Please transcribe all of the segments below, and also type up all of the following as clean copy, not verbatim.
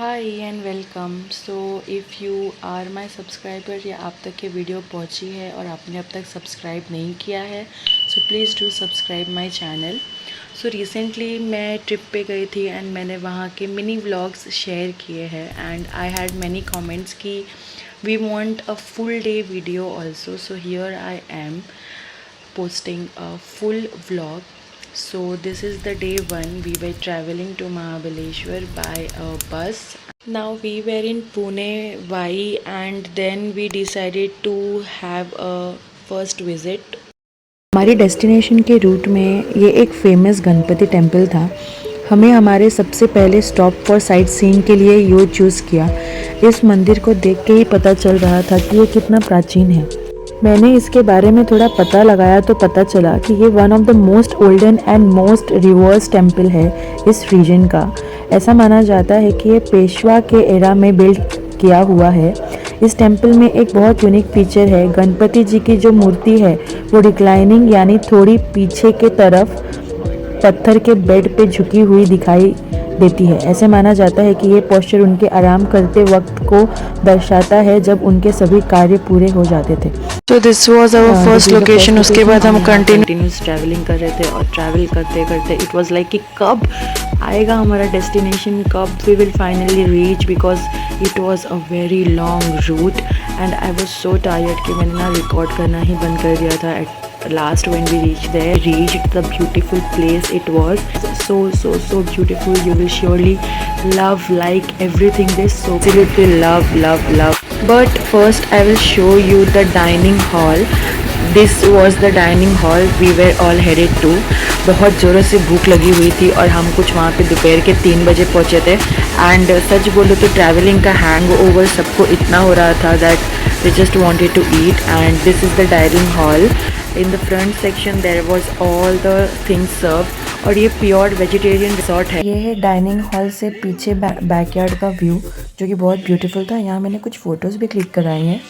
Hi and welcome. So if you are my subscriber या आप तक ये वीडियो पहुंची है और आपने अब तक सब्सक्राइब नहीं किया है so please do subscribe my channel. So recently मैं ट्रिप पे गई थी एंड मैंने वहाँ के मिनी व्लॉग्स शेयर किए हैं and I had many comments कि we want a full day video also. So here I am posting a full vlog. So this is the day one. We were traveling to Mahabaleshwar by a bus. Now we were in Pune Vai and then we decided to have a first visit. हमारी destination के root में ये एक famous Ganpati temple था। हमें हमारे सबसे पहले स्टॉप फॉर साइट सीइंग के लिए यो चूज़ किया। इस मंदिर को देख के ही पता चल रहा था कि ये कितना प्राचीन है। मैंने इसके बारे में थोड़ा पता लगाया तो पता चला कि ये one of the most olden and most reverse temple है इस रीजन का। ऐसा माना जाता है कि ये पेशवा के एरा में बिल्ड किया हुआ है। इस टेम्पल में एक बहुत यूनिक फीचर है, गणपति जी की जो मूर्ति है वो रिक्लाइनिंग यानी थोड़ी पीछे के तरफ पत्थर के बेड पे झुकी हुई दिखाई देती है। ऐसे माना जाता है कि ये पोस्चर उनके आराम करते वक्त को दर्शाता है जब उनके सभी कार्य पूरे हो जाते थे। तो this was our first location. उसके बाद हम कंटिन्यूस ट्रैवलिंग कर रहे थे और ट्रैवल करते करते इट वाज लाइक कि कब आएगा हमारा डेस्टिनेशन, कब we will finally reach, because it was a very long route and I was so tired कि मैंने ना रिकॉर्ड करना ही बंद कर दिया था। Last when we reached the beautiful place. It was so beautiful. You will surely like everything there. So absolutely love. But first I will show you the dining hall. This was the dining hall we were all headed to. बहुत ज़ोरों से भूख लगी हुई थी और हम कुछ वहाँ पे दोपहर के 3 बजे पहुँचे थे एंड सच बोलो तो ट्रैवलिंग का हैंग ओवर सबको इतना हो रहा था that they just wanted to eat. And this is the dining hall. In the front section there was all the things served और ये प्योर वेजिटेरियन रिसोर्ट है। ये है डाइनिंग हॉल से पीछे बैकयार्ड का व्यू जो कि बहुत ब्यूटीफुल था। यहाँ मैंने कुछ फ़ोटोज़ भी क्लिक कराई हैं।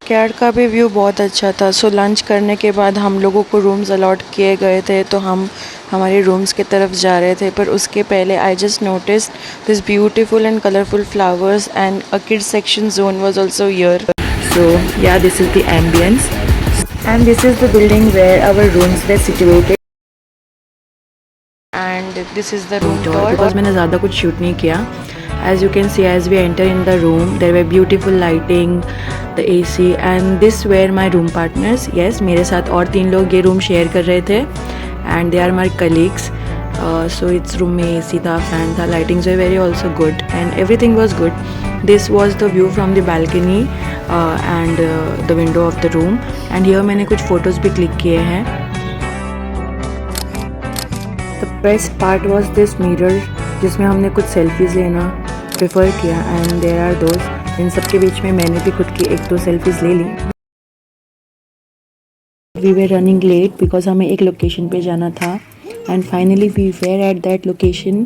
बैकयार्ड का भी व्यू बहुत अच्छा था। सो लंच करने के बाद हम लोगों को रूम्स अलॉट किए गए थे तो हम हमारे रूम्स की तरफ जा रहे थे, पर उसके पहले I just notice this beautiful and colourful flowers and a kids section zone was also here. So yeah this is the ambience and this is the building where our rooms were situated. And this is the room tour. Because मैंने ज़्यादा कुछ shoot नहीं किया। As you can see, as we enter in the room, there were beautiful lighting, the AC, and this were my room partners. Yes, मेरे साथ और 3 लोग ये रूम शेयर कर रहे थे and they are my colleagues. So its room में AC था, fan था, lightings were very also good and everything was good. This was the view from the balcony and the window of the room. And here मैंने कुछ photos भी click किए हैं। The best part was this mirror जिसमें हमने कुछ selfies लेना prefer किया and there are those। इन सब के बीच में मैंने भी खुद की 1-2 selfies ले ली। We were running late because हमें एक लोकेशन पे जाना था and finally we were at that location.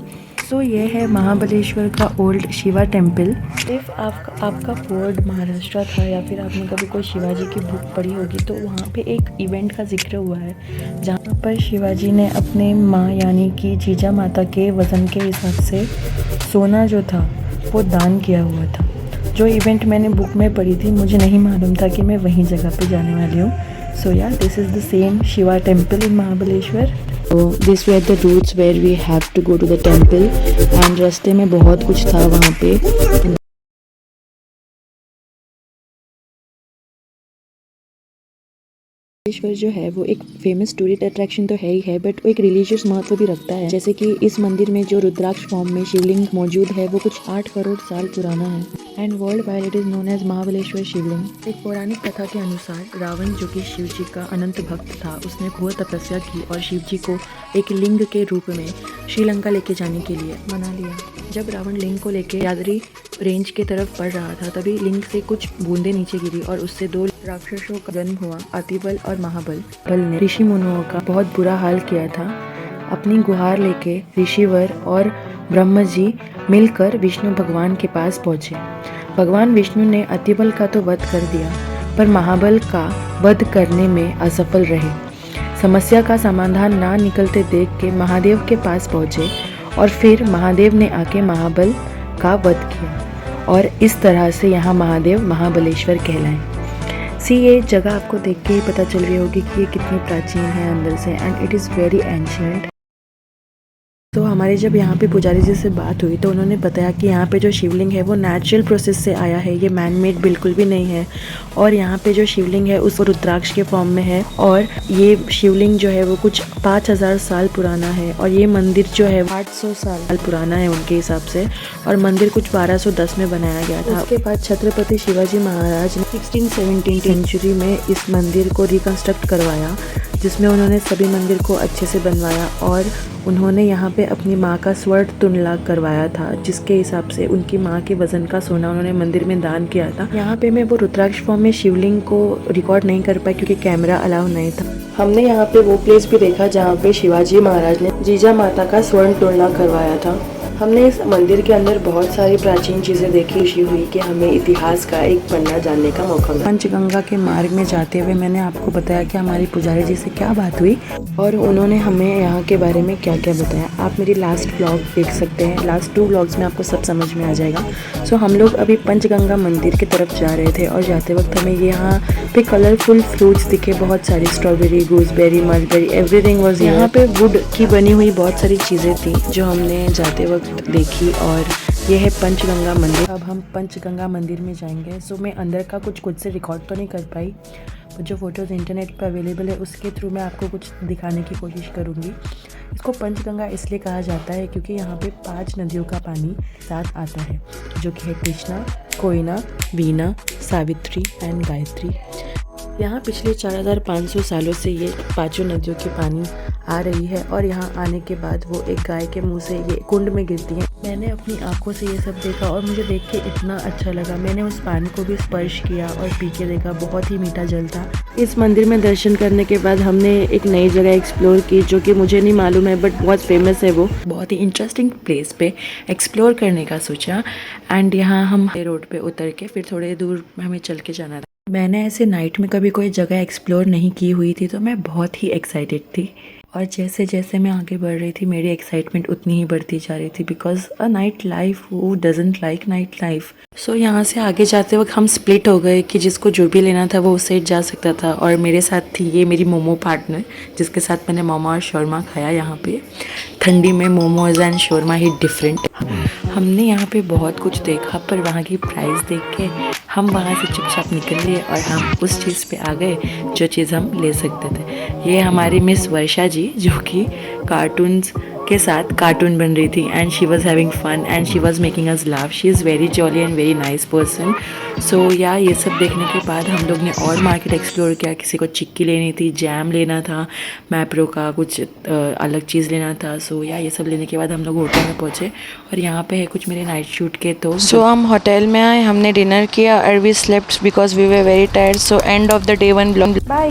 So ये है महाबलेश्वर का ओल्ड शिवा टेम्पल। इफ़ आपका बोर्ड महाराष्ट्र था या फिर आपने कभी कोई शिवाजी की बुक पढ़ी होगी तो वहाँ पे एक इवेंट का जिक्र हुआ है जहाँ पर शिवाजी ने अपने माँ यानी कि जीजा माता के वज़न के हिसाब से सोना जो था वो दान किया हुआ था। जो इवेंट मैंने बुक में पढ़ी थी मुझे नहीं मालूम था कि मैं वहीं जगह पे जाने वाली हूँ। So yeah, this is the same Shiva temple in Mahabaleshwar. So these were the routes where we have to go to the temple and रास्ते में बहुत कुछ था वहाँ पे। महाबलेश्वर जो है वो एक फेमस टूरिस्ट अट्रैक्शन तो है ही है, बट वो एक रिलीजियस महत्व भी रखता है। जैसे कि इस मंदिर में जो रुद्राक्ष फॉर्म में शिवलिंग मौजूद है वो कुछ 8 करोड़ साल पुराना है and world wide it is known as Mahabaleshwar Shivling. एक पौराणिक कथा के अनुसार रावण जो कि शिव जी का अनंत भक्त था उसने घोर तपस्या की और शिव जी को एक लिंग के रूप में श्रीलंका लेके जाने के लिए मना लिया। जब रावण लिंग को लेके यादरी रेंज की तरफ बढ़ रहा था तभी लिंग से कुछ बूंदे नीचे गिरी और उससे 2 राक्षसों का जन्म हुआ, अतिबल और महाबल। बल ने ऋषि मुनियों का बहुत बुरा हाल किया था। अपनी गुहार लेके ऋषिवर और ब्रह्म जी मिलकर विष्णु भगवान के पास पहुंचे। भगवान विष्णु ने अतिबल का तो वध कर दिया पर महाबल का वध करने में असफल रहे। समस्या का समाधान ना निकलते देख के महादेव के पास पहुंचे और फिर महादेव ने आके महाबल का वध किया और इस तरह से यहाँ महादेव महाबलेश्वर कहलाए। ये जगह आपको देख के ही पता चल रही होगी कि ये कितनी प्राचीन है अंदर से, and it is very ancient. तो हमारे जब यहाँ पे पुजारी जी से बात हुई तो उन्होंने बताया कि यहाँ पे जो शिवलिंग है वो नेचुरल प्रोसेस से आया है, ये मैन मेड बिल्कुल भी नहीं है। और यहाँ पे जो शिवलिंग है उस रुद्राक्ष के फॉर्म में है और ये शिवलिंग जो है वो कुछ 5000 साल पुराना है और ये मंदिर जो है 800 साल पुराना है उनके हिसाब से, और मंदिर कुछ 1210 में बनाया गया था। उसके बाद छत्रपति शिवाजी महाराज ने 16-17 सेंचुरी में इस मंदिर को रिकन्स्ट्रक्ट करवाया, जिसमें उन्होंने सभी मंदिर को अच्छे से बनवाया और उन्होंने यहाँ पे अपनी माँ का स्वर्ण तुलना करवाया था, जिसके हिसाब से उनकी माँ के वजन का सोना उन्होंने मंदिर में दान किया था। यहाँ पे मैं वो रुद्राक्ष फॉर्म में शिवलिंग को रिकॉर्ड नहीं कर पाई क्योंकि कैमरा अलाउ नहीं था। हमने यहाँ पे वो प्लेस भी देखा जहाँ पे शिवाजी महाराज ने जीजा माता का स्वर्ण तुलना करवाया था। हमने इस मंदिर के अंदर बहुत सारी प्राचीन चीज़ें देखी, खुशी हुई कि हमें इतिहास का एक पन्ना जानने का मौका मिला। पंचगंगा के मार्ग में जाते हुए मैंने आपको बताया कि हमारी पुजारी जी से क्या बात हुई और उन्होंने हमें यहाँ के बारे में क्या क्या बताया। आप मेरी लास्ट व्लॉग देख सकते हैं, लास्ट 2 व्लॉग्स में आपको सब समझ में आ जाएगा। सो हम लोग अभी पंचगंगा मंदिर की तरफ जा रहे थे और जाते वक्त हमें यहाँ पे कलरफुल फ्रूट्स दिखे, बहुत सारी strawberry, gooseberry, mulberry, everything was. यहाँ पे वुड की बनी हुई बहुत सारी चीज़ें थी जो हमने जाते वक्त देखी और ये है पंचगंगा मंदिर। अब हम पंचगंगा मंदिर में जाएंगे। सो मैं अंदर का कुछ खुद से रिकॉर्ड तो नहीं कर पाई, पर जो फ़ोटोज़ इंटरनेट पर अवेलेबल है उसके थ्रू मैं आपको कुछ दिखाने की कोशिश करूँगी। इसको पंचगंगा इसलिए कहा जाता है क्योंकि यहाँ पे 5 नदियों का पानी साथ आता है, जो कि है कृष्णा, कोयना, वीना, सावित्री एंड गायत्री। यहाँ पिछले 4500 सालों से ये 5 नदियों के पानी आ रही है और यहाँ आने के बाद वो एक गाय के मुंह से ये कुंड में गिरती हैं। मैंने अपनी आंखों से ये सब देखा और मुझे देख के इतना अच्छा लगा। मैंने उस पानी को भी स्पर्श किया और पी के देखा, बहुत ही मीठा जल था। इस मंदिर में दर्शन करने के बाद हमने एक नई जगह एक्सप्लोर की जो कि मुझे नहीं मालूम है बट बहुत फेमस है। वो बहुत ही इंटरेस्टिंग प्लेस पे एक्सप्लोर करने का सोचा एंड यहाँ हम रोड पे उतर के फिर थोड़े दूर हमें चल के जाना था। मैंने ऐसे नाइट में कभी कोई जगह एक्सप्लोर नहीं की हुई थी तो मैं बहुत ही एक्साइटेड थी और जैसे जैसे मैं आगे बढ़ रही थी मेरी एक्साइटमेंट उतनी ही बढ़ती जा रही थी because a night life, who doesn't like night life. So यहाँ से आगे जाते वक्त हम स्प्लिट हो गए कि जिसको जो भी लेना था वो उस साइड जा सकता था और मेरे साथ थी ये मेरी मोमो पार्टनर जिसके साथ मैंने मोमो और शौरमा खाया। यहाँ पे ठंडी में momos and shawarma he different. हमने यहाँ पे बहुत कुछ देखा पर वहाँ की प्राइस देख के हम वहाँ से चुपचाप निकल लिए और हम उस चीज़ पे आ गए जो चीज़ हम ले सकते थे। ये हमारी मिस वर्षा जी जो कि कार्टून्स के साथ कार्टून बन रही थी and she was having fun and she was making us laugh. She is very jolly and very nice person. So yeah ये सब देखने के बाद हम लोग ने और मार्केट एक्सप्लोर किया। किसी को चिक्की लेनी थी, जैम लेना था, मैप्रो का कुछ अलग चीज़ लेना था। सो या ये सब लेने के बाद हम लोग होटल में पहुँचे और यहाँ पे है कुछ मेरे नाइट शूट के। तो हम होटल में आए, हमने डिनर किया और we slept because we were very tired. So end of the day 1 blog. Bye.